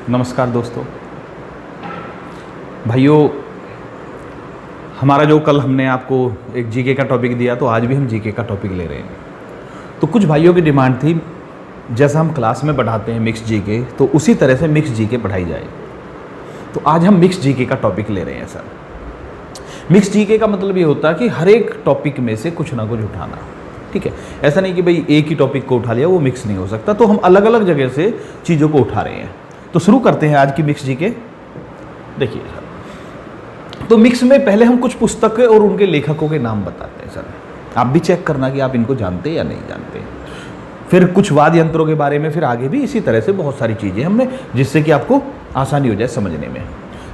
नमस्कार दोस्तों, भाइयों। हमारा जो कल हमने आपको एक जीके का टॉपिक दिया, तो आज भी हम जीके का टॉपिक ले रहे हैं। तो कुछ भाइयों की डिमांड थी, जैसा हम क्लास में पढ़ाते हैं मिक्स जीके, तो उसी तरह से मिक्स जीके पढ़ाई जाए। तो आज हम मिक्स जीके का टॉपिक ले रहे हैं सर। मिक्स जीके का मतलब ये होता है कि हर एक टॉपिक में से कुछ ना कुछ उठाना, ठीक है। ऐसा नहीं कि भाई एक ही टॉपिक को उठा लिया, वो मिक्स नहीं हो सकता। तो हम अलग अलग जगह से चीज़ों को उठा रहे हैं। तो शुरू करते हैं आज की मिक्स जीके। देखिए सर, तो मिक्स में पहले हम कुछ पुस्तकें और उनके लेखकों के नाम बताते हैं सर। आप भी चेक करना कि आप इनको जानते या नहीं जानते। फिर कुछ वाद्य यंत्रों के बारे में, फिर आगे भी इसी तरह से बहुत सारी चीज़ें हमने, जिससे कि आपको आसानी हो जाए समझने में।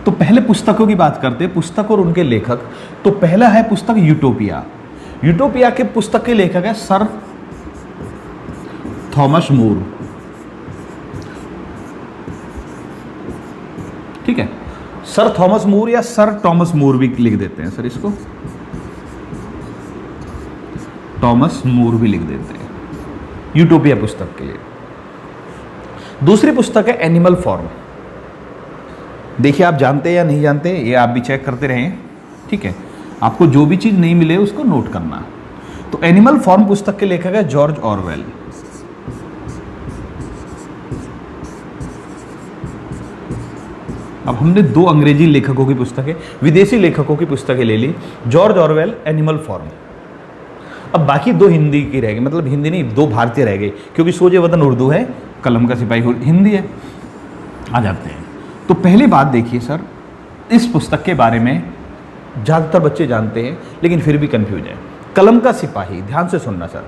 तो पहले पुस्तकों की बात करते हैं, पुस्तक और उनके लेखक। तो पहला है पुस्तक यूटोपिया। यूटोपिया के पुस्तक के लेखक है सर थॉमस मूर, ठीक है। सर थॉमस मूर या सर टॉमस मूर भी लिख देते हैं सर, इसको टॉमस मूर भी लिख देते हैं यूटोपिया पुस्तक के लिए। दूसरी पुस्तक है एनिमल फॉर्म। देखिए, आप जानते हैं या नहीं जानते, ये आप भी चेक करते रहें, ठीक है। आपको जो भी चीज़ नहीं मिले उसको नोट करना। तो एनिमल फॉर्म पुस्तक के लेखक है जॉर्ज ऑरवेल। अब हमने दो अंग्रेजी लेखकों की पुस्तकें, विदेशी लेखकों की पुस्तकें ले ली। George Orwell, Animal Farm. अब बाकी दो हिंदी की रह गई, मतलब हिंदी नहीं, दो भारतीय रह गए, क्योंकि सोजे वतन उर्दू है, कलम का सिपाही हिंदी है। आ जाते हैं। तो पहली बात देखिए सर, इस पुस्तक के बारे में ज़्यादातर बच्चे जानते हैं, लेकिन फिर भी कंफ्यूज है। कलम का सिपाही, ध्यान से सुनना सर।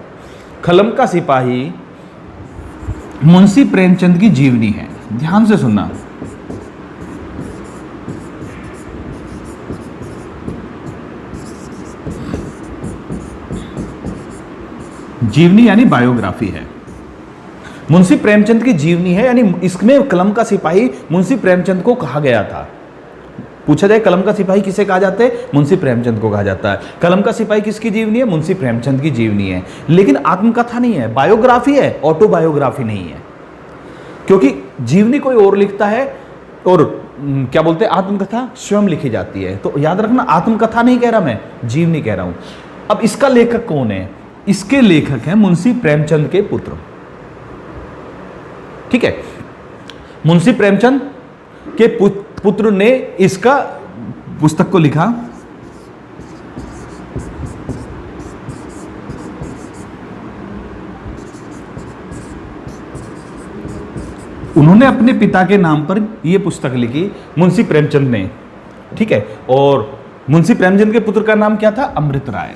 कलम का सिपाही मुंशी प्रेमचंद की जीवनी है, ध्यान से सुनना। जीवनी यानी बायोग्राफी है, मुंशी प्रेमचंद की जीवनी है, यानी इसमें कलम का सिपाही मुंशी प्रेमचंद को कहा गया था। पूछा जाए कलम का सिपाही किसे कहा जाता है, मुंशी प्रेमचंद को कहा जाता है। कलम का सिपाही किसकी जीवनी है, मुंशी प्रेमचंद की जीवनी है। लेकिन आत्मकथा नहीं है, बायोग्राफी है, ऑटोबायोग्राफी नहीं है। क्योंकि जीवनी कोई और लिखता है और क्या बोलते हैं, आत्मकथा स्वयं लिखी जाती है। तो याद रखना, आत्मकथा नहीं कह रहा मैं, जीवनी कह रहा हूं। अब इसका लेखक कौन है? इसके लेखक हैं मुंशी प्रेमचंद के पुत्र, ठीक है। मुंशी प्रेमचंद के पुत्र ने इसका पुस्तक को लिखा। उन्होंने अपने पिता के नाम पर यह पुस्तक लिखी, मुंशी प्रेमचंद ने, ठीक है। और मुंशी प्रेमचंद के पुत्र का नाम क्या था? अमृत राय।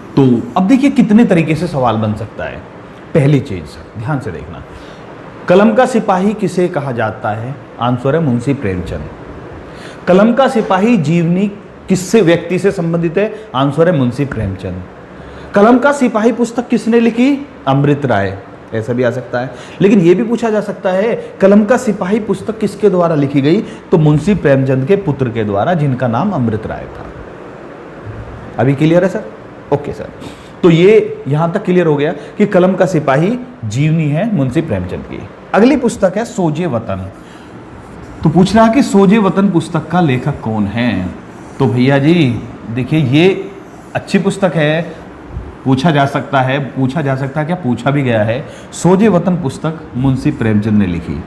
तो अब देखिए कितने तरीके से सवाल बन सकता है। पहली चीज ध्यान से देखना, कलम का सिपाही किसे कहा जाता है? आंसर है मुंशी प्रेमचंद। कलम का सिपाही जीवनी किससे, व्यक्ति से संबंधित है? आंसर है मुंशी प्रेमचंद। कलम का सिपाही पुस्तक किसने लिखी? अमृत राय। ऐसा भी आ सकता है। लेकिन यह भी पूछा जा सकता है, कलम का सिपाही पुस्तक किसके द्वारा लिखी गई? तो मुंशी प्रेमचंद के पुत्र के द्वारा, जिनका नाम अमृत राय था। अभी क्लियर है सर? Okay sir. तो ये यहां तक क्लियर हो गया कि कलम का सिपाही जीवनी है मुंशी प्रेमचंद की। अगली पुस्तक है सोजे वतन। तो पूछ रहा कि सोजे वतन पुस्तक का लेखक कौन है? तो भैया जी देखिए, ये अच्छी पुस्तक है, पूछा जा सकता है क्या, पूछा भी गया है। सोजे वतन पुस्तक मुंशी प्रेमचंद ने लिखी।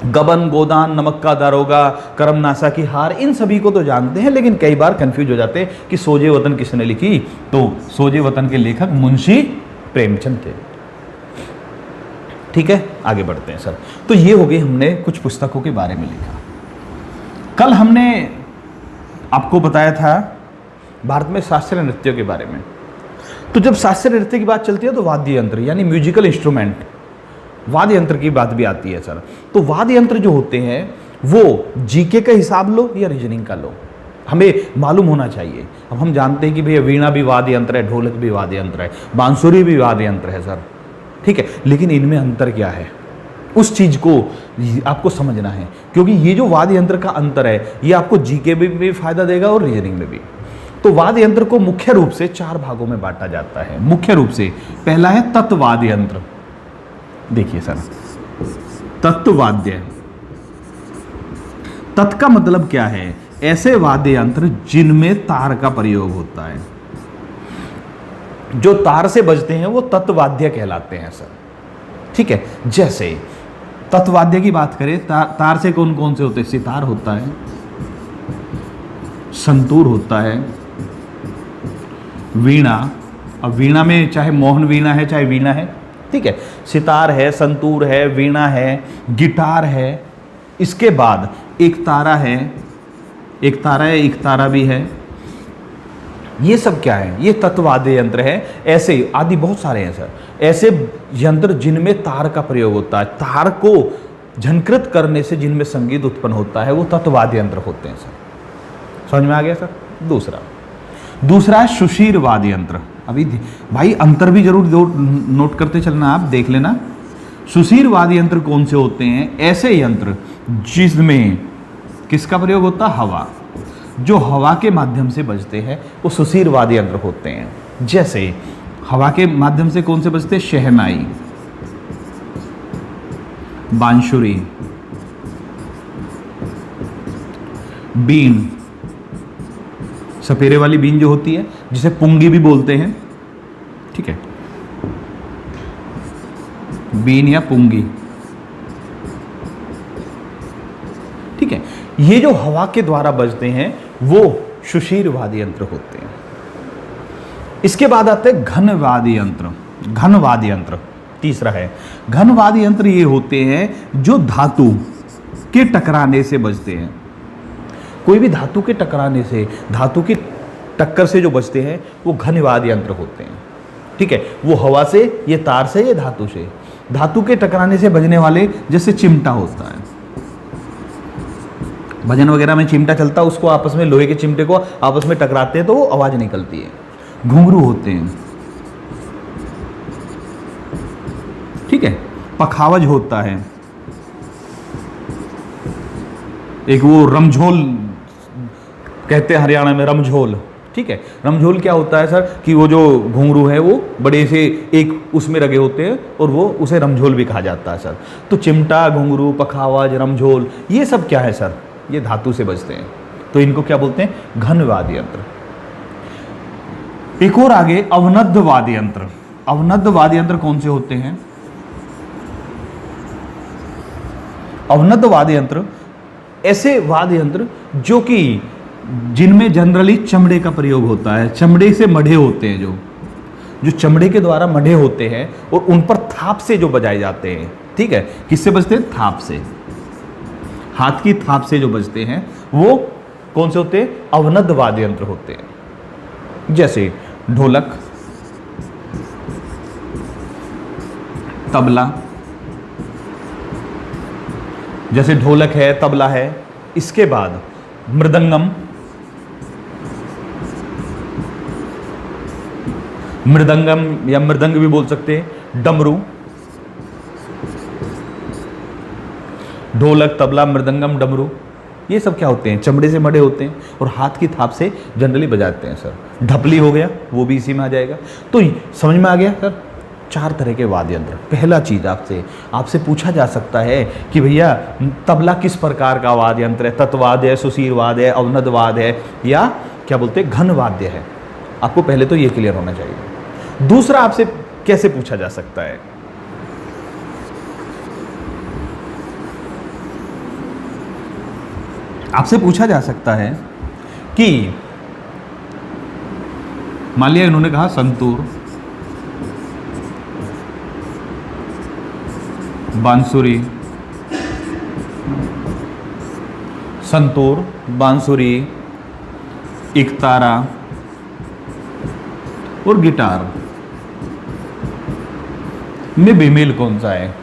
गबन, गोदान, नमक का दारोगा, करमनासा की हार, इन सभी को तो जानते हैं, लेकिन कई बार कंफ्यूज हो जाते हैं कि सोजे वतन किसने लिखी। तो सोजे वतन के लेखक मुंशी प्रेमचंद थे, ठीक है। आगे बढ़ते हैं सर। तो ये हो गई, हमने कुछ पुस्तकों के बारे में लिखा। कल हमने आपको बताया था भारत में शास्त्रीय नृत्यों के बारे में। तो जब शास्त्रीय नृत्य की बात चलती है तो वाद्य यंत्र यानी म्यूजिकल इंस्ट्रूमेंट, वाद्य यंत्र की बात भी आती है सर। तो वाद्य यंत्र जो होते हैं वो जीके का हिसाब लो या रीजनिंग का लो, हमें मालूम होना चाहिए। अब हम जानते हैं कि भैया वीणा भी वाद्य यंत्र है, ढोलक भी वाद्य यंत्र है, बांसुरी भी वाद्य यंत्र है सर, ठीक है। लेकिन इनमें अंतर क्या है, उस चीज को आपको समझना है, क्योंकि ये जो वाद्य यंत्र का अंतर है ये आपको जीके में भी फायदा देगा और रीजनिंग में भी। तो वाद्य यंत्र को मुख्य रूप से 4 भागों में बांटा जाता है। मुख्य रूप से पहला है तत्वाद्य यंत्र। देखिए सर, तत्वाद्य, तत् का मतलब क्या है? ऐसे वाद्य यंत्र जिनमें तार का प्रयोग होता है, जो तार से बजते हैं वो तत्वाद्य कहलाते हैं सर। ठीक है, जैसे तत्वाद्य की बात करें, तार से कौन कौन से होते हैं? सितार होता है, संतूर होता है, वीणा। अब वीणा में चाहे मोहन वीणा है चाहे वीणा है, ठीक है, सितार है, संतूर है, वीणा है, गिटार है। इसके बाद एक तारा है, एक तारा भी है। ये सब क्या है? ये तत्वाद्य यंत्र है। ऐसे आदि बहुत सारे हैं सर, ऐसे यंत्र जिनमें तार का प्रयोग होता है, तार को झंकृत करने से जिनमें संगीत उत्पन्न होता है, वो तत्वाद्य यंत्र होते हैं सर। समझ में आ गया सर? दूसरा है सुशीर वाद्य यंत्र। अभी भाई अंतर भी जरूर नोट करते चलना, आप देख लेना। सुशीर वाद्य यंत्र कौन से होते हैं? ऐसे यंत्र जिसमें किसका प्रयोग होता है? हवा। जो हवा के माध्यम से बजते हैं वो सुशीर वाद्य यंत्र होते हैं। जैसे हवा के माध्यम से कौन से बजते हैं? शहनाई, बांसुरी, बीन, सपेरे वाली बीन जो होती है, जिसे पुंगी भी बोलते हैं, ठीक है, बीन या पुंगी, ठीक है। ये जो हवा के द्वारा बजते हैं वो सुशीर वाद्य यंत्र होते हैं। इसके बाद आते हैं घन वाद्य यंत्र। घन वाद्य यंत्र तीसरा है। घन वाद्य यंत्र ये होते हैं जो धातु के टकराने से बजते हैं। कोई भी धातु के टकराने से, धातु की टक्कर से जो बजते हैं वो घन वाद्य यंत्र होते हैं, ठीक है। वो हवा से, ये तार से, ये धातु से, धातु के टकराने से बजने वाले, जैसे चिमटा होता है, भजन वगैरह में चिमटा चलता है, उसको आपस में, लोहे के चिमटे को आपस में टकराते हैं तो वो आवाज निकलती है। घुंघरू होते हैं, ठीक है। पखावज होता है, एक वो रमझोल कहते हैं हरियाणा में, रमझोल, ठीक है। रमझोल क्या होता है सर कि वो जो घुंघरू है वो बड़े से एक उसमें लगे होते हैं और वो उसे रमझोल भी कहा जाता है सर। तो चिमटा, घुंघरू, पखावज, रमझोल, ये सब क्या है सर? ये धातु से बजते हैं, तो इनको क्या बोलते हैं? घन वाद्य यंत्र। एक और आगे अवनद्ध वाद्य यंत्र। अवनद्ध वाद्य यंत्र कौन से होते हैं? अवनद्ध वाद्य यंत्र ऐसे वाद्य यंत्र जो कि जिनमें जनरली चमड़े का प्रयोग होता है, चमड़े से मढ़े होते हैं, जो चमड़े के द्वारा मढ़े होते हैं और उन पर थाप से जो बजाए जाते हैं, ठीक है। किससे बजते हैं? थाप से, हाथ की थाप से जो बजते हैं वो कौन से होते हैं? अवनद्ध वाद्य यंत्र होते हैं। जैसे ढोलक, तबला, जैसे ढोलक है, तबला है। इसके बाद मृदंगम, मृदंगम या मृदंग भी बोल सकते हैं, डमरू, ढोलक, तबला, मृदंगम, डमरू, ये सब क्या होते हैं? चमड़े से मढ़े होते हैं और हाथ की थाप से जनरली बजाते हैं सर। ढपली हो गया, वो भी इसी में आ जाएगा। तो समझ में आ गया सर? 4 तरह के वाद्य यंत्र। पहला चीज आपसे पूछा जा सकता है कि भैया तबला किस प्रकार का वाद्य यंत्र है? तत्वाद्य है, सुशीर वाद्य है, अवनद्ध वाद्य है, या क्या बोलते हैं घन वाद्य है? आपको पहले तो ये क्लियर होना चाहिए। दूसरा आपसे कैसे पूछा जा सकता है? आपसे पूछा जा सकता है कि मान लिया इन्होंने कहा संतूर, बांसुरी, संतूर, बांसुरी, एकतारा और गिटार में बेमेल कौन सा है?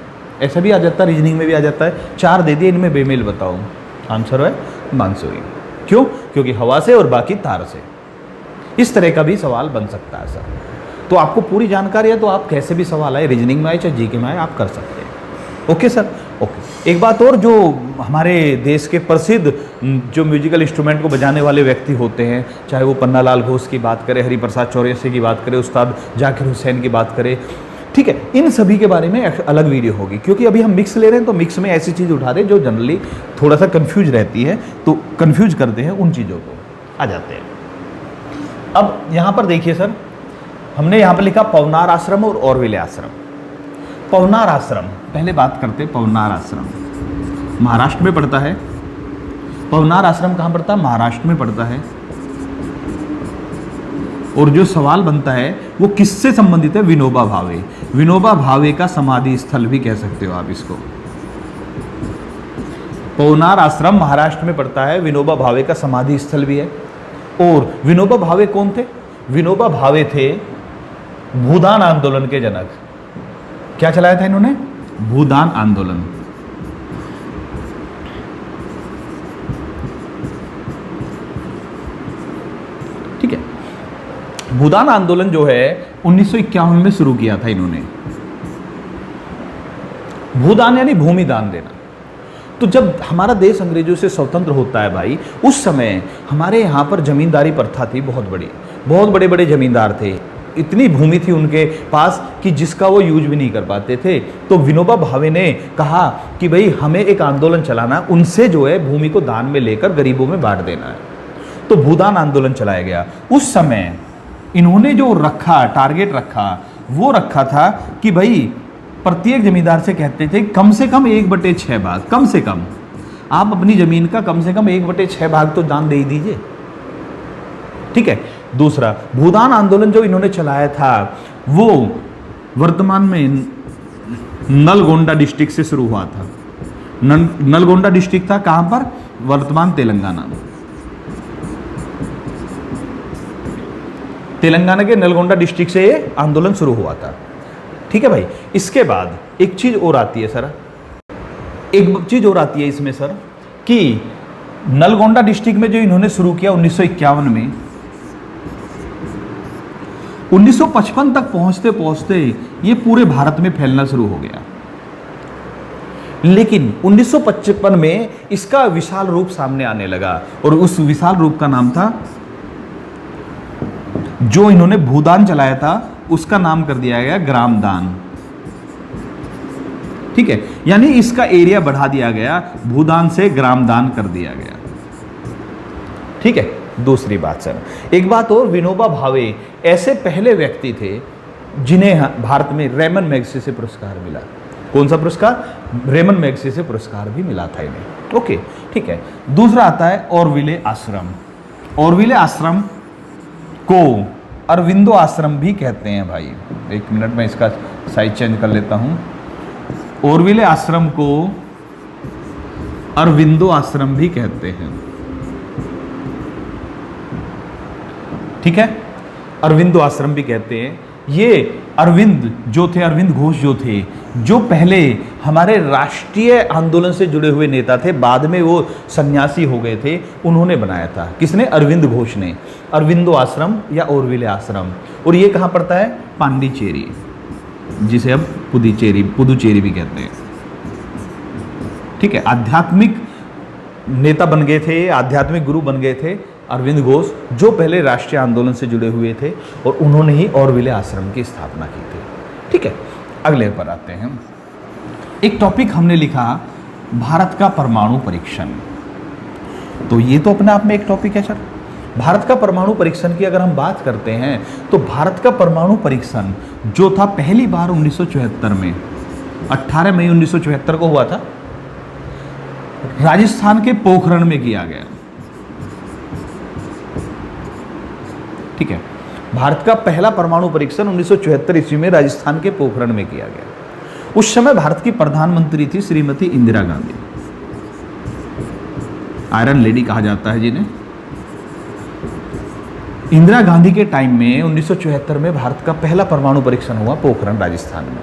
ऐसा भी आ जाता है, रीजनिंग में भी आ जाता है। 4 दे दिए, इनमें बेमेल बताओ। आंसर है बांसुरी। क्यों? क्योंकि हवा से और बाकी तार से। इस तरह का भी सवाल बन सकता है सर। तो आपको पूरी जानकारी है तो आप कैसे भी सवाल आए, रीजनिंग में आए चाहे जीके में आए, आप कर सकते हैं। Okay sir. ओके, एक बात और, जो हमारे देश के प्रसिद्ध जो म्यूजिकल इंस्ट्रूमेंट को बजाने वाले व्यक्ति होते हैं, चाहे वो पन्नालाल घोष की बात करें, हरिप्रसाद चौरसिया की बात करें, उस्ताद जाकिर हुसैन की बात करें, ठीक है, इन सभी के बारे में अलग वीडियो होगी, क्योंकि अभी हम मिक्स ले रहे हैं तो मिक्स में ऐसी चीज़ उठा रहे हैं जो जनरली थोड़ा सा कंफ्यूज रहती है, तो कंफ्यूज करते हैं उन चीज़ों को। आ जाते हैं अब यहाँ पर देखिए सर, हमने यहाँ पर लिखा पवनार आश्रम और ऑरविले आश्रम। पवनार आश्रम, पहले बात करते हैं पवनार आश्रम, महाराष्ट्र में पड़ता है। पवनार आश्रम कहाँ पड़ता है? महाराष्ट्र में पड़ता है। और जो सवाल बनता है वो किससे संबंधित है? विनोबा भावे। विनोबा भावे का समाधि स्थल भी कह सकते हो आप इसको। पवनार आश्रम महाराष्ट्र में पड़ता है, विनोबा भावे का समाधि स्थल भी है। और विनोबा भावे कौन थे? विनोबा भावे थे भूदान आंदोलन के जनक। क्या चलाया था इन्होंने? भूदान आंदोलन। ठीक है, भूदान आंदोलन जो है 1951 में शुरू किया था इन्होंने। भूदान यानी भूमि दान देना। तो जब हमारा देश अंग्रेजों से स्वतंत्र होता है भाई, उस समय हमारे यहाँ पर जमींदारी प्रथा थी बहुत बड़ी, बहुत बड़े बड़े जमींदार थे, इतनी भूमि थी उनके पास कि जिसका वो यूज भी नहीं कर पाते थे। तो विनोबा भावे ने कहा कि भाई हमें एक आंदोलन चलाना, उनसे जो है भूमि को दान में लेकर गरीबों में बांट देना है। तो भूदान आंदोलन चलाया गया। उस समय इन्होंने जो रखा, टारगेट रखा, वो रखा था कि भाई प्रत्येक जमींदार से कहते थे कम से कम 1/6 भाग, कम से कम आप अपनी जमीन का कम से कम 1/6 भाग तो दान दे ही दीजिए। ठीक है। दूसरा, भूदान आंदोलन जो इन्होंने चलाया था वो वर्तमान में नलगोंडा डिस्ट्रिक्ट से शुरू हुआ था। नलगोंडा डिस्ट्रिक्ट था कहां पर? वर्तमान तेलंगाना में। तेलंगाना के नलगोंडा डिस्ट्रिक्ट से ये आंदोलन शुरू हुआ था। ठीक है भाई। इसके बाद एक चीज और आती है सर, एक चीज और आती है इसमें सर, कि नलगोंडा डिस्ट्रिक्ट में जो इन्होंने शुरू किया 1951 में, 1955 तक पहुंचते पहुंचते ये पूरे भारत में फैलना शुरू हो गया। लेकिन 1955 में इसका विशाल रूप सामने आने लगा, और उस विशाल रूप का नाम था, जो इन्होंने भूदान चलाया था उसका नाम कर दिया गया ग्राम दान। ठीक है, यानी इसका एरिया बढ़ा दिया गया, भूदान से ग्राम दान कर दिया गया। ठीक है। दूसरी बात सर, एक बात और, विनोबा भावे ऐसे पहले व्यक्ति थे जिन्हें भारत में रेमन मैग्सेसे पुरस्कार मिला। कौन सा पुरस्कार? रेमन मैग्सेसे पुरस्कार भी मिला था इन्हें। ओके, ठीक है। दूसरा आता है ऑरविले आश्रम। ऑरविले आश्रम को अरविंदो आश्रम भी कहते हैं भाई। एक मिनट में इसका साइज चेंज कर लेता हूं। ऑरविले आश्रम को अरविंदो आश्रम भी कहते हैं। ठीक है, अरविंदो आश्रम भी कहते हैं। ये अरविंद जो थे, अरविंद घोष जो थे, जो पहले हमारे राष्ट्रीय आंदोलन से जुड़े हुए नेता थे, बाद में वो सन्यासी हो गए थे, उन्होंने बनाया था। किसने? अरविंद घोष ने। अरविंदो आश्रम या ऑरविले आश्रम। और ये कहाँ पड़ता है? पांडिचेरी, जिसे अब पुदुचेरी भी कहते हैं। ठीक है। आध्यात्मिक नेता बन गए थे, आध्यात्मिक गुरु बन गए थे अरविंद घोष, जो पहले राष्ट्रीय आंदोलन से जुड़े हुए थे, और उन्होंने ही ऑरविले आश्रम की स्थापना की थी। ठीक है। अगले पर आते हैं। एक टॉपिक हमने लिखा, भारत का परमाणु परीक्षण। तो ये तो अपने आप में एक टॉपिक है सर। भारत का परमाणु परीक्षण की अगर हम बात करते हैं तो भारत का परमाणु परीक्षण जो था पहली बार 1974 में, 18 मई 1974 को हुआ था, राजस्थान के पोखरण में किया गया। ठीक है। भारत का पहला परमाणु परीक्षण 1974 ईस्वी में राजस्थान के पोखरण में किया गया। उस समय भारत की प्रधानमंत्री थी श्रीमती इंदिरा गांधी। आयरन लेडी कहा जाता है जिन्हें। इंदिरा गांधी के टाइम में 1974 में भारत का पहला परमाणु परीक्षण हुआ पोखरण राजस्थान में।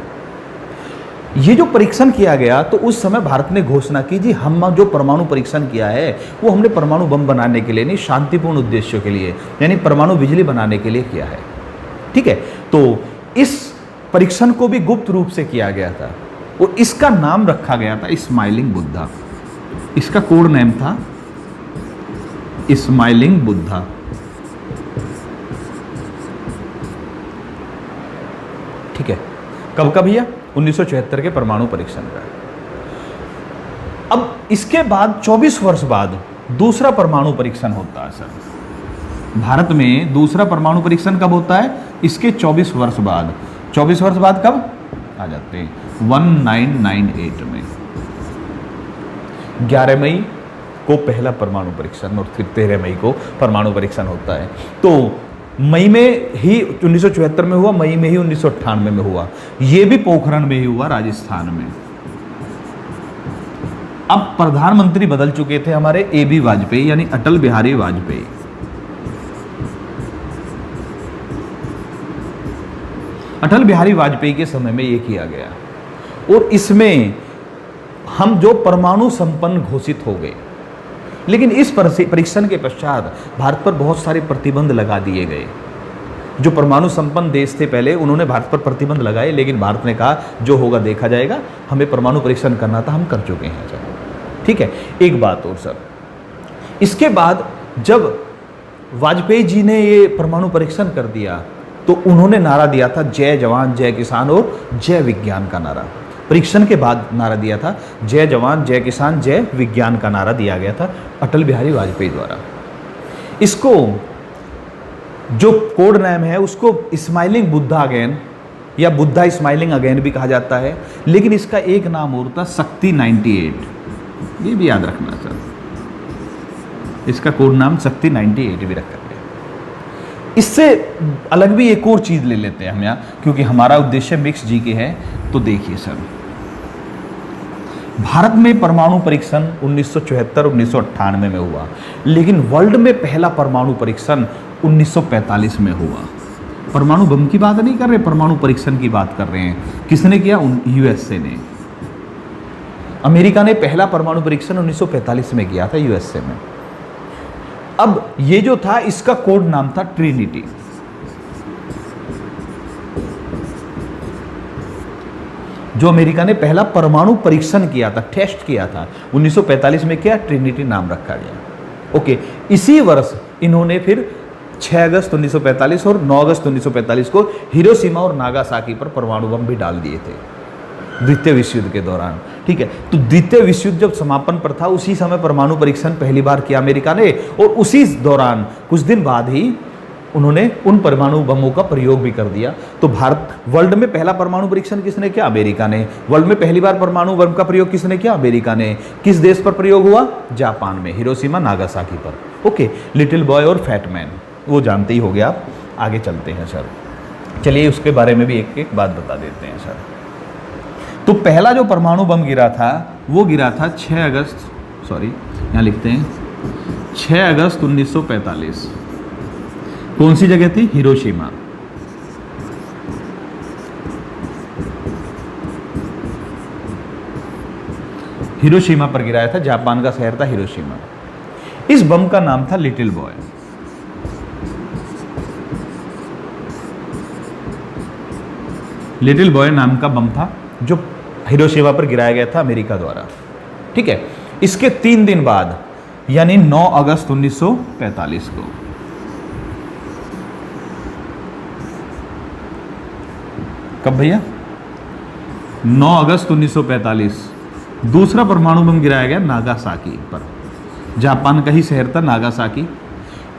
ये जो परीक्षण किया गया तो उस समय भारत ने घोषणा की, जी हम जो परमाणु परीक्षण किया है वो हमने परमाणु बम बनाने के लिए नहीं, शांतिपूर्ण उद्देश्यों के लिए, यानी परमाणु बिजली बनाने के लिए किया है। ठीक है। तो इस परीक्षण को भी गुप्त रूप से किया गया था। और इसका नाम रखा गया था स्माइलिंग बुद्धा। इसका कोड नेम था स्माइलिंग बुद्धा। ठीक है, कब का भैया? 1974 के परमाणु परीक्षण का। अब इसके बाद 24 वर्ष बाद दूसरा परमाणु परीक्षण होता है सर। भारत में दूसरा परमाणु परीक्षण कब होता है? इसके 24 वर्ष बाद। 24 वर्ष बाद कब आ जाते हैं? 1998 में 11 मई को पहला परमाणु परीक्षण और फिर 13 मई को परमाणु परीक्षण होता है। तो मई में ही 1974 में हुआ, मई में ही 1998 में हुआ। यह भी पोखरण में ही हुआ, राजस्थान में। अब प्रधानमंत्री बदल चुके थे हमारे AB वाजपेयी, यानी अटल बिहारी वाजपेयी। अटल बिहारी वाजपेयी के समय में यह किया गया और इसमें हम जो परमाणु संपन्न घोषित हो गए। लेकिन इस परीक्षण के पश्चात भारत पर बहुत सारे प्रतिबंध लगा दिए गए। जो परमाणु संपन्न देश थे पहले, उन्होंने भारत पर प्रतिबंध लगाए, लेकिन भारत ने कहा जो होगा देखा जाएगा, हमें परमाणु परीक्षण करना था, हम कर चुके हैं सर। ठीक है, एक बात और सर, इसके बाद जब वाजपेयी जी ने ये परमाणु परीक्षण कर दिया तो उन्होंने नारा दिया था जय जवान जय किसान और जय विज्ञान का नारा। परीक्षण के बाद नारा दिया था जय जवान जय किसान जय विज्ञान का नारा दिया गया था अटल बिहारी वाजपेयी द्वारा। इसको जो कोड नेम है उसको स्माइलिंग बुद्धा अगेन या बुद्धा स्माइलिंग अगेन भी कहा जाता है, लेकिन इसका एक नाम और था शक्ति 98। ये भी याद रखना सर, इसका कोड नाम शक्ति 98 भी रखा गया। इससे अलग भी एक और चीज ले लेते हैं हम यहाँ, क्योंकि हमारा उद्देश्य मिक्स जी के है। तो देखिए सर, भारत में परमाणु परीक्षण 1974-1998 में हुआ, लेकिन वर्ल्ड में पहला परमाणु परीक्षण 1945 में हुआ। परमाणु बम की बात नहीं कर रहे, परमाणु परीक्षण की बात कर रहे हैं। किसने किया? यूएसए ने। अमेरिका ने पहला परमाणु परीक्षण 1945 में किया था यूएसए में। अब ये जो था, इसका कोड नाम था ट्रिनिटी। जो अमेरिका ने पहला परमाणु परीक्षण किया था, टेस्ट किया था 1945 में, क्या? ट्रिनिटी नाम रखा गया। ओके, इसी वर्ष इन्होंने फिर 6 अगस्त 1945 और 9 अगस्त 1945 को हिरोशिमा और नागासाकी पर परमाणु बम भी डाल दिए थे द्वितीय विश्व युद्ध के दौरान। ठीक है, तो द्वितीय विश्व युद्ध जब समापन पर था, उसी समय परमाणु परीक्षण पहली बार किया अमेरिका ने, और उसी दौरान कुछ दिन बाद ही उन्होंने उन परमाणु बमों का प्रयोग भी कर दिया। तो भारत, वर्ल्ड में पहला परमाणु परीक्षण किसने किया? अमेरिका ने। वर्ल्ड में पहली बार परमाणु बम का प्रयोग किसने किया? अमेरिका ने। किस देश पर प्रयोग हुआ? जापान में, हिरोशिमा नागासाकी पर। ओके, लिटिल बॉय और फैट मैन वो जानते ही हो गया आप। आगे चलते हैं सर, चलिए उसके बारे में भी एक एक बात बता देते हैं सर। तो पहला जो परमाणु बम गिरा था वो गिरा था 6 अगस्त, सॉरी यहाँ लिखते हैं 6 अगस्त 1945। कौन सी जगह थी? हिरोशिमा। हिरोशिमा पर गिराया था, जापान का शहर था हिरोशिमा। इस बम का नाम था लिटिल बॉय। लिटिल बॉय नाम का बम था जो हिरोशिमा पर गिराया गया था अमेरिका द्वारा। ठीक है, इसके 3 दिन बाद यानी 9 अगस्त 1945 को कब भैया? 9 अगस्त 1945 दूसरा परमाणु बम गिराया गया नागासाकी पर। जापान का ही शहर था नागासाकी,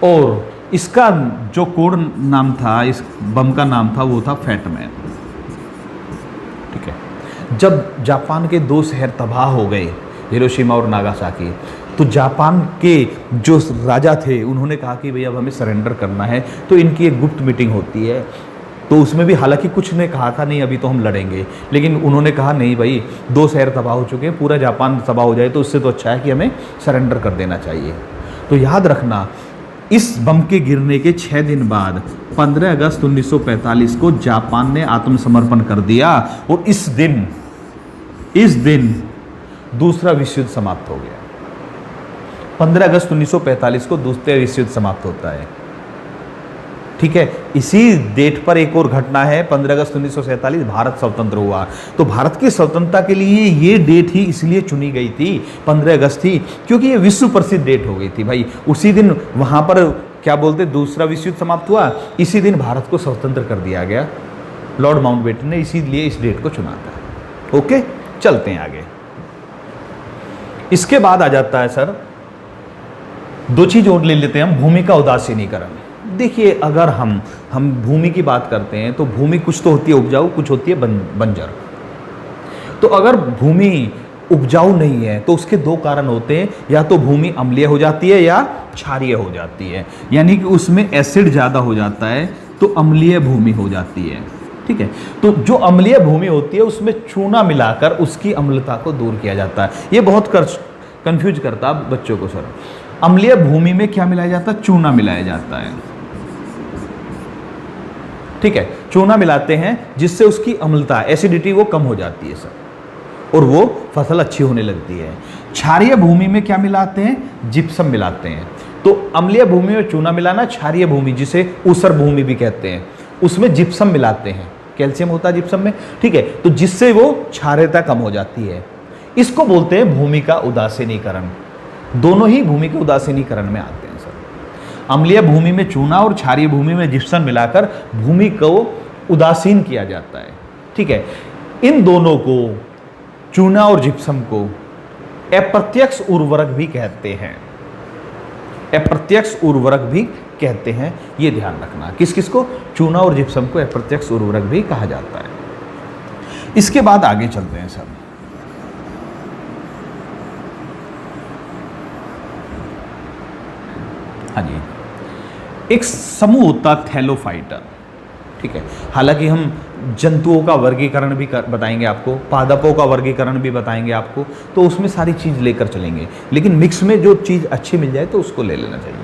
और इसका जो कोड नाम था, इस बम का नाम था, वो था फैट मैन। ठीक है, जब जापान के 2 शहर तबाह हो गए, हिरोशिमा और नागासाकी, तो जापान के जो राजा थे उन्होंने कहा कि भैया अब हमें सरेंडर करना है। तो इनकी एक गुप्त मीटिंग होती है, तो उसमें भी हालांकि कुछ ने कहा था नहीं अभी तो हम लड़ेंगे, लेकिन उन्होंने कहा नहीं भाई, 2 शहर तबाह हो चुके हैं, पूरा जापान तबाह हो जाए तो उससे तो अच्छा है कि हमें सरेंडर कर देना चाहिए। तो याद रखना, इस बम के गिरने के 6 दिन बाद 15 अगस्त 1945 को जापान ने आत्मसमर्पण कर दिया, और इस दिन दूसरा विश्व युद्ध समाप्त हो गया। 15 अगस्त 1945 को दूसरा विश्व युद्ध समाप्त होता है। ठीक है। इसी डेट पर एक और घटना है, 15 अगस्त 1947 भारत स्वतंत्र हुआ। तो भारत की स्वतंत्रता के लिए ये डेट ही इसलिए चुनी गई थी, 15 अगस्त थी, क्योंकि ये विश्व प्रसिद्ध डेट हो गई थी भाई। उसी दिन वहां पर क्या बोलते, दूसरा विश्व युद्ध समाप्त हुआ, इसी दिन भारत को स्वतंत्र कर दिया गया। लॉर्ड माउंटबेटन ने इसीलिए इस डेट को चुना था। ओके, चलते हैं आगे। इसके बाद आ जाता है सर, दो चीज और ले लेते हैं हम, भूमि का उदासीनीकरण। देखिए, अगर हम भूमि की बात करते हैं तो भूमि कुछ तो होती है उपजाऊ, कुछ होती है बंजर। तो अगर भूमि उपजाऊ नहीं है तो उसके दो कारण होते हैं, या तो भूमि अम्लीय हो जाती है या क्षारीय हो जाती है, यानी कि उसमें एसिड ज़्यादा हो जाता है तो अम्लीय भूमि हो जाती है। ठीक है, तो जो अम्लीय भूमि होती है उसमें चूना मिलाकर उसकी अम्लता को दूर किया जाता है। ये बहुत कंफ्यूज करता है बच्चों को सर। अम्लीय भूमि में क्या मिलाया जाता है? चूना मिलाया जाता है। ठीक है, चूना मिलाते हैं जिससे उसकी अम्लता, एसिडिटी वो कम हो जाती है सर, और वो फसल अच्छी होने लगती है। क्षारीय भूमि में क्या मिलाते हैं? जिप्सम मिलाते हैं। तो अम्लीय भूमि में चूना मिलाना, क्षारीय भूमि जिसे ऊसर भूमि भी कहते हैं उसमें जिप्सम मिलाते हैं, कैल्शियम होता है जिप्सम में। ठीक है, तो जिससे वो क्षारीयता कम हो जाती है। इसको बोलते हैं भूमि का उदासीनीकरण। दोनों ही भूमि के उदासीनीकरण में आते हैं सर। अम्लीय भूमि में चूना और क्षारीय भूमि में जिप्सम मिलाकर भूमि को उदासीन किया जाता है। ठीक है, इन दोनों को, चूना और जिप्सम को अप्रत्यक्ष उर्वरक भी कहते हैं। अप्रत्यक्ष उर्वरक भी कहते हैं, ये ध्यान रखना। किस किस को? चूना और जिप्सम को अप्रत्यक्ष उर्वरक भी कहा जाता है। इसके बाद आगे चलते हैं सर। हाँ जी, एक समूह होता थैलोफाइटा। ठीक है, हालांकि हम जंतुओं का वर्गीकरण भी बताएंगे आपको, पादपों का वर्गीकरण भी बताएंगे आपको, तो उसमें सारी चीज़ लेकर चलेंगे, लेकिन मिक्स में जो चीज़ अच्छी मिल जाए तो उसको ले लेना चाहिए।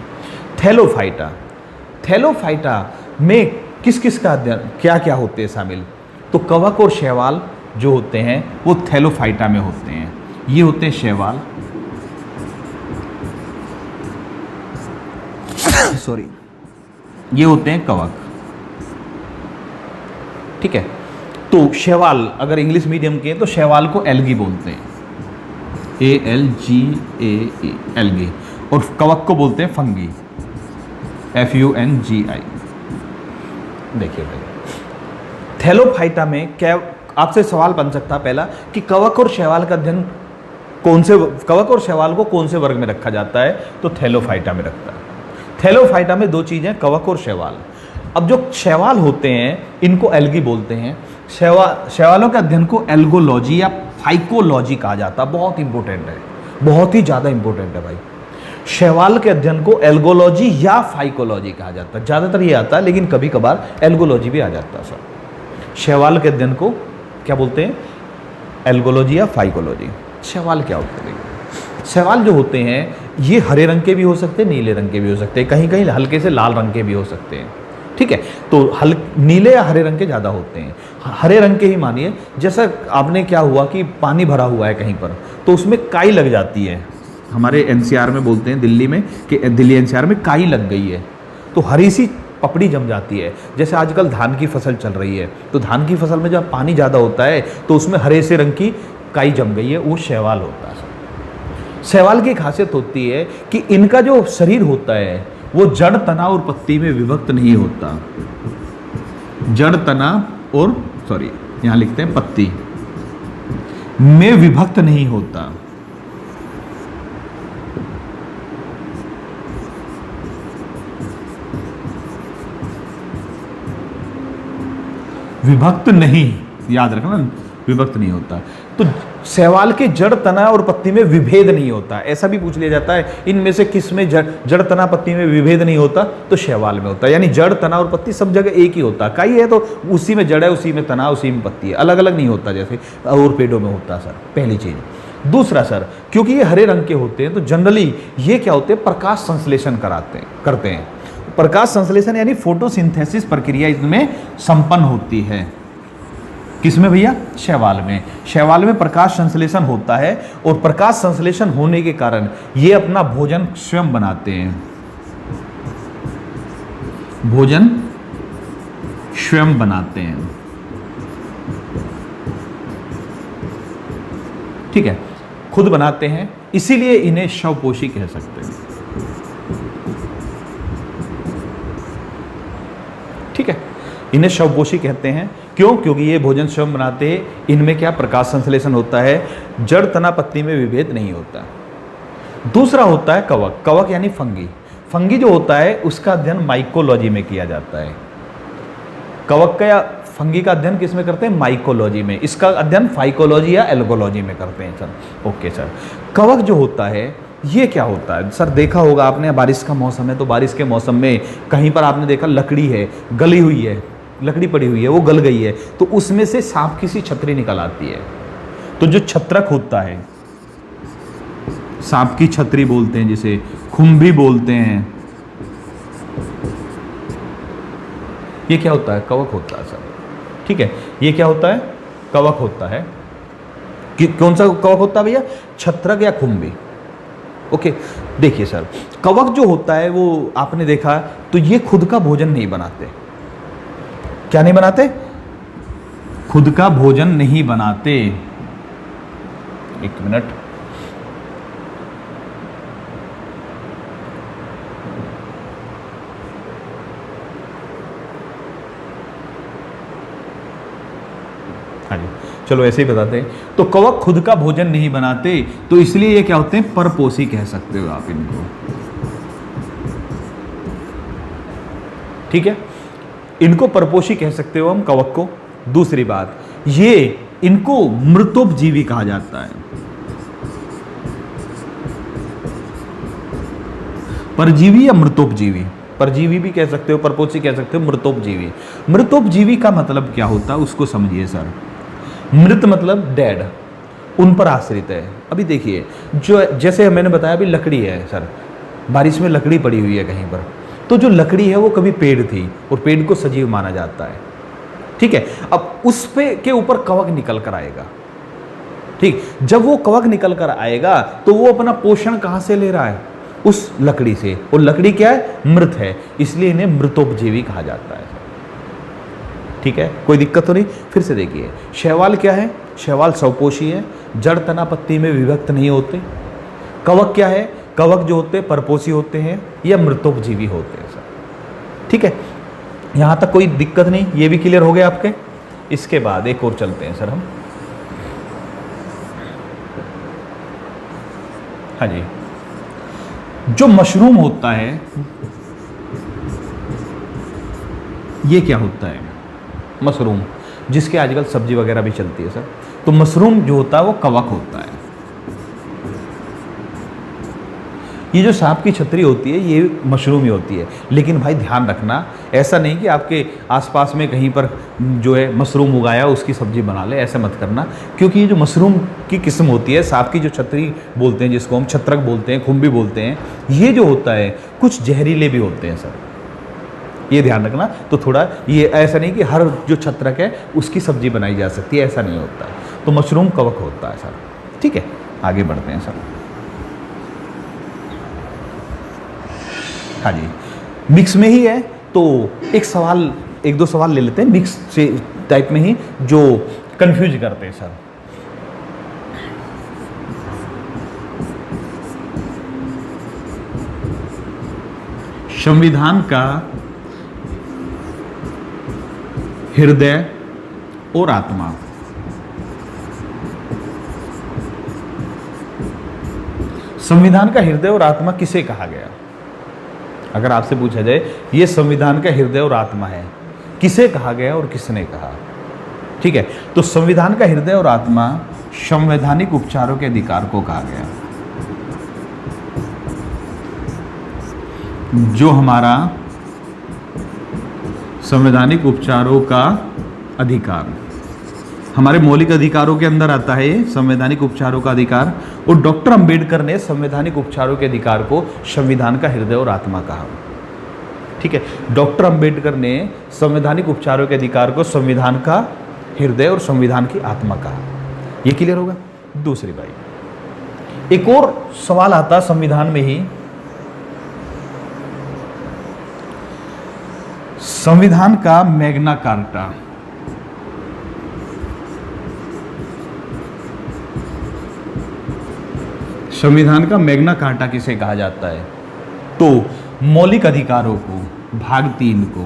थैलोफाइटा, थैलोफाइटा में किस किस का अध्ययन, क्या क्या होते हैं शामिल? तो कवक और शैवाल जो होते हैं वो थैलोफाइटा में होते हैं। ये होते हैं शैवाल, सॉरी, ये होते हैं कवक। ठीक है, तो शैवाल अगर इंग्लिश मीडियम के हैं तो शैवाल को एल्गी बोलते हैं, ALGAE, एल्गी। और कवक को बोलते हैं फंगी, FUNGI। देखिए भाई, थैलोफाइटा में क्या आपसे सवाल बन सकता है पहला कि कवक और शैवाल का अध्ययन कौन से, कवक और शैवाल को कौन से वर्ग में रखा जाता है? तो थैलोफाइटा में रखता है। थैलोफाइटा में दो चीज़ें, कवक और शैवाल। अब जो शैवाल होते हैं इनको एल्गी बोलते हैं। शैवालों के अध्ययन को एल्गोलॉजी या फाइकोलॉजी कहा जाता है। बहुत इंपॉर्टेंट है, बहुत ही ज़्यादा इंपॉर्टेंट है भाई। शैवाल के अध्ययन को एल्गोलॉजी या फाइकोलॉजी कहा जाता है। ज़्यादातर ये आता है, लेकिन कभी कभार एल्गोलॉजी भी आ जाता है सर। शैवाल के अध्ययन को क्या बोलते हैं? एल्गोलॉजी या फाइकोलॉजी। शैवाल क्या होते हैं? शैवाल जो होते हैं ये हरे रंग के भी हो सकते हैं, नीले रंग के भी हो सकते हैं, कहीं कहीं हल्के से लाल रंग के भी हो सकते हैं। ठीक है, तो नीले या हरे रंग के ज़्यादा होते हैं। हरे रंग के ही मानिए, जैसा आपने क्या हुआ कि पानी भरा हुआ है कहीं पर, तो उसमें काई लग जाती है। हमारे NCR में बोलते हैं, दिल्ली में, कि दिल्ली NCR में काई लग गई है तो हरी सी पपड़ी जम जाती है। जैसे आजकल धान की फसल चल रही है, तो धान की फसल में जब पानी ज़्यादा होता है तो उसमें हरे से रंग की काई जम गई है, वो शैवाल होता है। शैवाल की खासियत होती है कि इनका जो शरीर होता है वो जड़, तना और पत्ती में विभक्त नहीं होता। जड़, तना और यहाँ लिखते हैं पत्ती में विभक्त नहीं होता। विभक्त नहीं, याद रखना, विभक्त नहीं होता। तो शैवाल के जड़, तना और पत्ती में विभेद नहीं होता। ऐसा भी पूछ लिया जाता है, इनमें से किस में जड़, तना, पत्ती में विभेद नहीं होता? तो शैवाल में होता है। यानी जड़, तना और पत्ती सब जगह एक ही होता। काई है तो उसी में जड़ है, उसी में तना, उसी में पत्ती है, अलग अलग नहीं होता जैसे और पेड़ों में होता सर। पहली चीज़। दूसरा सर, क्योंकि ये हरे रंग के होते हैं तो जनरली ये क्या होते हैं? प्रकाश संश्लेषण करते हैं। प्रकाश संश्लेषण यानी फोटोसिंथेसिस प्रक्रिया इसमें संपन्न होती है। किसमें भैया? शैवाल में। शैवाल में प्रकाश संश्लेषण होता है और प्रकाश संश्लेषण होने के कारण ये अपना भोजन स्वयं बनाते हैं। भोजन स्वयं बनाते हैं। ठीक है, खुद बनाते हैं, इसीलिए इन्हें शवपोशी कह सकते हैं। ठीक है, इन्हें शवपोशी कहते हैं। क्यों? क्योंकि ये भोजन स्वयं बनाते हैं। इनमें क्या प्रकाश संश्लेषण होता है, जड़ तना पत्ती में विभेद नहीं होता। दूसरा होता है कवक। कवक यानी फंगी। फंगी जो होता है उसका अध्ययन माइकोलॉजी में किया जाता है। कवक का या फंगी का अध्ययन किस में करते हैं? माइकोलॉजी में। इसका अध्ययन फाइकोलॉजी या एल्गोलॉजी में करते हैं सर। Okay sir. कवक जो होता है ये क्या होता है सर? देखा होगा आपने, बारिश का मौसम है तो बारिश के मौसम में कहीं पर आपने देखा लकड़ी है, गली हुई है, लकड़ी पड़ी हुई है, वो गल गई है, तो उसमें से सांप की सी छतरी निकल आती है। तो जो छत्रक होता है, सांप की छतरी बोलते हैं, जिसे खुम्भी बोलते हैं, ये क्या होता है? कवक होता है सर। ठीक है, ये क्या होता है? कवक होता है। कौन सा कवक होता है भैया? छत्रक या खुम्भी। ओके, देखिए सर, कवक जो होता है वो आपने देखा तो ये खुद का भोजन नहीं बनाते। क्या नहीं बनाते? खुद का भोजन नहीं बनाते। एक मिनट, हाँ जी, चलो ऐसे ही बताते हैं। तो कवक खुद का भोजन नहीं बनाते, तो इसलिए ये क्या होते हैं? परपोषी कह सकते हो आप इनको। ठीक है, इनको परपोषी कह सकते हो हम कवक को। दूसरी बात, ये इनको मृतोपजीवी कहा जाता है। परजीवी या मृतोपजीवी? परजीवी भी कह सकते हो, परपोषी कह सकते हो, मृतोपजीवी। मृतोपजीवी का मतलब क्या होता है उसको समझिए सर। मृत मतलब डेड, उन पर आश्रित है। अभी देखिए, जो जैसे मैंने बताया अभी लकड़ी है सर, बारिश में लकड़ी पड़ी हुई है कहीं पर, तो जो लकड़ी है वो कभी पेड़ थी और पेड़ को सजीव माना जाता है। ठीक है, अब उस पे के ऊपर कवक निकल कर आएगा। ठीक, जब वो कवक निकल कर आएगा तो वो अपना पोषण कहाँ से ले रहा है? उस लकड़ी से, और लकड़ी क्या है? मृत है, इसलिए इन्हें मृतोपजीवी कहा जाता है। ठीक है, कोई दिक्कत तो नहीं? फिर से देखिए, शैवाल क्या है? शैवाल स्वपोषी है, जड़ तना पत्ती में विभक्त नहीं होते। कवक क्या है? कवक जो होते हैं परपोषी होते हैं या मृतोपजीवी होते हैं सर। ठीक है, यहां तक कोई दिक्कत नहीं, ये भी क्लियर हो गया आपके। इसके बाद एक और चलते हैं सर हम। हाँ जी, जो मशरूम होता है ये क्या होता है? मशरूम, जिसके आजकल सब्जी वगैरह भी चलती है सर। तो मशरूम जो होता है वो कवक होता है। ये जो सांप की छतरी होती है ये मशरूम ही होती है। लेकिन भाई ध्यान रखना, ऐसा नहीं कि आपके आसपास में कहीं पर जो है मशरूम उगाया उसकी सब्जी बना ले, ऐसा मत करना। क्योंकि ये जो मशरूम की किस्म होती है, सांप की जो छतरी बोलते हैं, जिसको हम छत्रक बोलते हैं, खुम्भी बोलते हैं, ये जो होता है कुछ जहरीले भी होते हैं सर, ये ध्यान रखना। तो थोड़ा ये ऐसा नहीं कि हर जो छत्रक है उसकी सब्जी बनाई जा सकती है, ऐसा नहीं होता। तो मशरूम कवक होता है सर। ठीक है, आगे बढ़ते हैं सर। हाँ जी, मिक्स में ही है तो एक दो सवाल ले लेते हैं मिक्स से टाइप में ही, जो कंफ्यूज करते हैं सर। संविधान का हृदय और आत्मा। संविधान का हृदय और आत्मा किसे कहा गया? अगर आपसे पूछा जाए ये संविधान का हृदय और आत्मा है, किसे कहा गया और किसने कहा? ठीक है, तो संविधान का हृदय और आत्मा संवैधानिक उपचारों के अधिकार को कहा गया। जो हमारा संवैधानिक उपचारों का अधिकार हमारे मौलिक अधिकारों के अंदर आता है, ये संवैधानिक उपचारों का अधिकार। और डॉक्टर अंबेडकर ने संवैधानिक उपचारों के अधिकार को संविधान का हृदय और आत्मा कहा। ठीक है, डॉक्टर अंबेडकर ने संवैधानिक उपचारों के अधिकार को संविधान का हृदय और संविधान की आत्मा कहा। ये क्लियर होगा? दूसरी बात, एक और सवाल आता संविधान में ही, संविधान का मैग्ना कार्टा, संविधान का मैग्ना कार्टा किसे कहा जाता है? तो मौलिक अधिकारों को, भाग 3 को,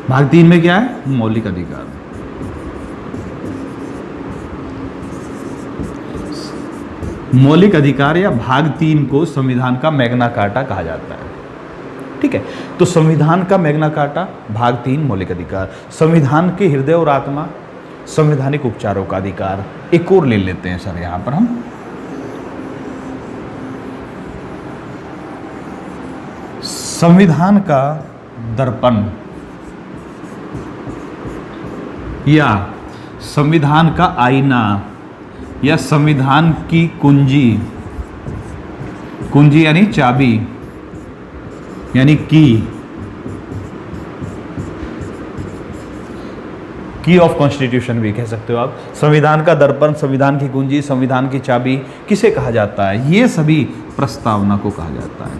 भाग 3 में क्या है? मौलिक अधिकार। मौलिक अधिकार या भाग 3 को संविधान का मैग्ना कार्टा कहा जाता है। ठीक है, तो संविधान का मैग्ना कार्टा, भाग 3 मौलिक अधिकार, संविधान के हृदय और आत्मा, संवैधानिक उपचारों का अधिकार। एक और ले लेते हैं सर यहां पर हम, संविधान का दर्पण या संविधान का आईना या संविधान की कुंजी, कुंजी यानी चाबी यानी की ऑफ कॉन्स्टिट्यूशन भी कह सकते हो आप। संविधान का दर्पण, संविधान की कुंजी, संविधान की चाबी किसे कहा जाता है? ये सभी प्रस्तावना को कहा जाता है।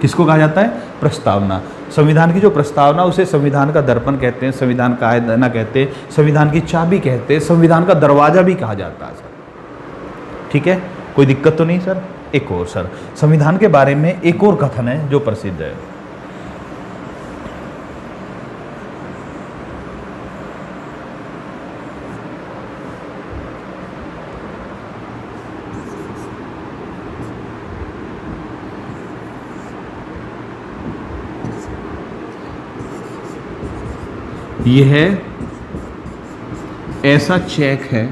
किसको कहा जाता है? प्रस्तावना। संविधान की जो प्रस्तावना उसे संविधान का दर्पण कहते हैं, संविधान का आईना कहते हैं, संविधान की चाबी कहते हैं, संविधान का दरवाजा भी कहा जाता है सर। ठीक है, कोई दिक्कत तो नहीं सर? एक और सर, संविधान के बारे में एक और कथन है जो प्रसिद्ध है। यह ऐसा चेक है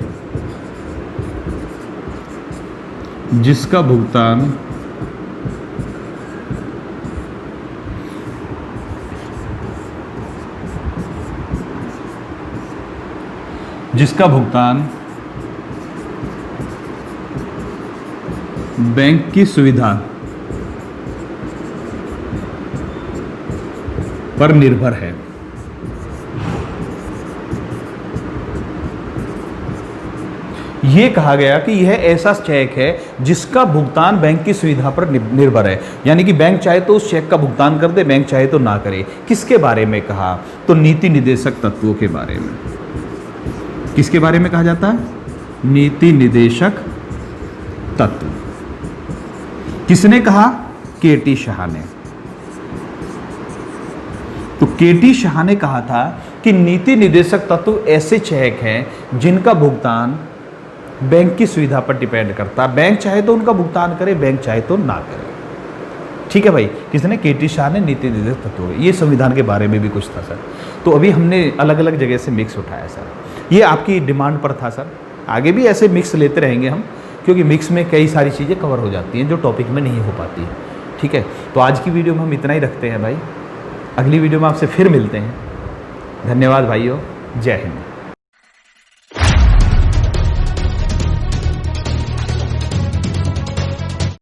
जिसका भुगतान बैंक की सुविधा पर निर्भर है। यह कहा गया कि यह ऐसा चेक है जिसका भुगतान बैंक की सुविधा पर निर्भर है, यानी कि बैंक चाहे तो उस चेक का भुगतान कर दे, बैंक चाहे तो ना करे। किसके बारे में कहा? तो नीति निर्देशक तत्वों के बारे में। किसके बारे में कहा जाता है? नीति निर्देशक तत्व। किसने कहा? केटी शाह ने। तो केटी शाह ने कहा था कि नीति निर्देशक तत्व ऐसे चेक हैं जिनका भुगतान बैंक की सुविधा पर डिपेंड करता है। बैंक चाहे तो उनका भुगतान करे, बैंक चाहे तो ना करे। ठीक है भाई, किसने? केटी शाह ने नीति निर्देशक तत्व। ये संविधान के बारे में भी कुछ था सर। तो अभी हमने अलग अलग जगह से मिक्स उठाया सर, ये आपकी डिमांड पर था सर। आगे भी ऐसे मिक्स लेते रहेंगे हम, क्योंकि मिक्स में कई सारी चीज़ें कवर हो जाती हैं जो टॉपिक में नहीं हो पाती है। ठीक है, तो आज की वीडियो में हम इतना ही रखते हैं भाई। अगली वीडियो में आपसे फिर मिलते हैं। धन्यवाद भाइयों, जय हिंद।